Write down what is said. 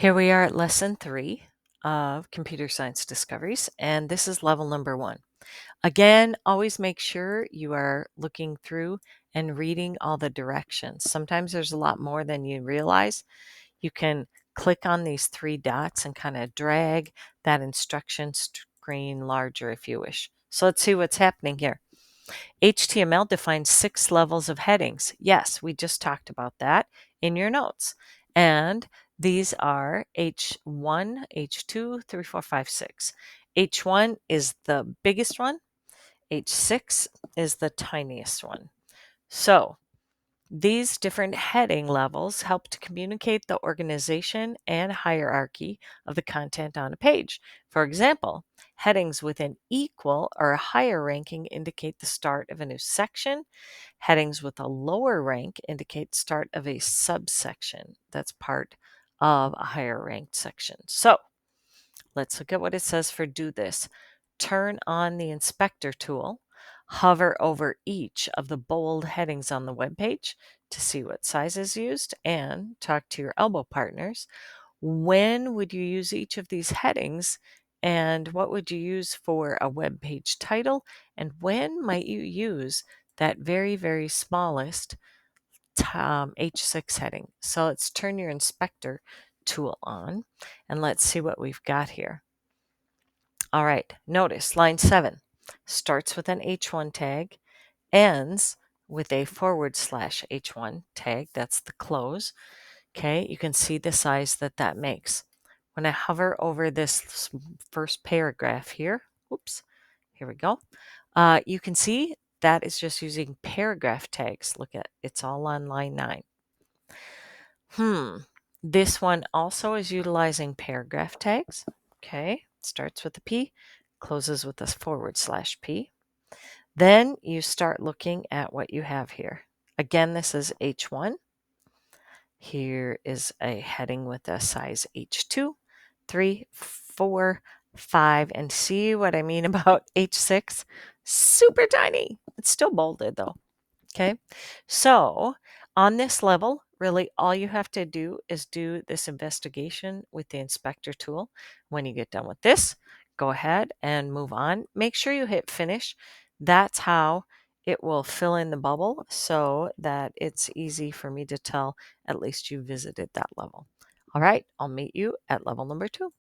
Here we are at lesson 3 of Computer Science Discoveries, and this is level number 1. Again, always make sure you are looking through and reading all the directions. Sometimes there's a lot more than you realize. You can click on these 3 dots and kind of drag that instruction screen larger if you wish. So let's see what's happening here. HTML defines 6 levels of headings. Yes, we just talked about that in your notes. And these are H1, H2, 3, 4, 5, 6. H1 is the biggest one. H6 is the tiniest one. So these different heading levels help to communicate the organization and hierarchy of the content on a page. For example, headings with an equal or a higher ranking indicate the start of a new section. Headings with a lower rank indicate start of a subsection that's part of a higher ranked section. So let's look at what it says for do this. Turn on the inspector tool. Hover over each of the bold headings on the web page to see what size is used and talk to your elbow partners. When would you use each of these headings and what would you use for a web page title? And when might you use that very, very smallest H6 heading? So let's turn your inspector tool on and let's see what we've got here. All right, notice line 7 starts with an H1 tag, ends with a /H1 tag. That's the close. Okay, you can see the size that makes. When I hover over this first paragraph here, oops, here we go. You can see that is just using paragraph tags. Look at it's all on line 9. This one also is utilizing paragraph tags. Okay, starts with a P, closes with a /P. Then you start looking at what you have here. Again, this is H1. Here is a heading with a size H2, 3, 4, 5, and see what I mean about H6? Super tiny. It's still bolded though. Okay, so on this level, really all you have to do is do this investigation with the inspector tool. When you get done with this, go ahead and move on. Make sure you hit finish. That's how it will fill in the bubble so that it's easy for me to tell at least you visited that level. All right, I'll meet you at level number 2.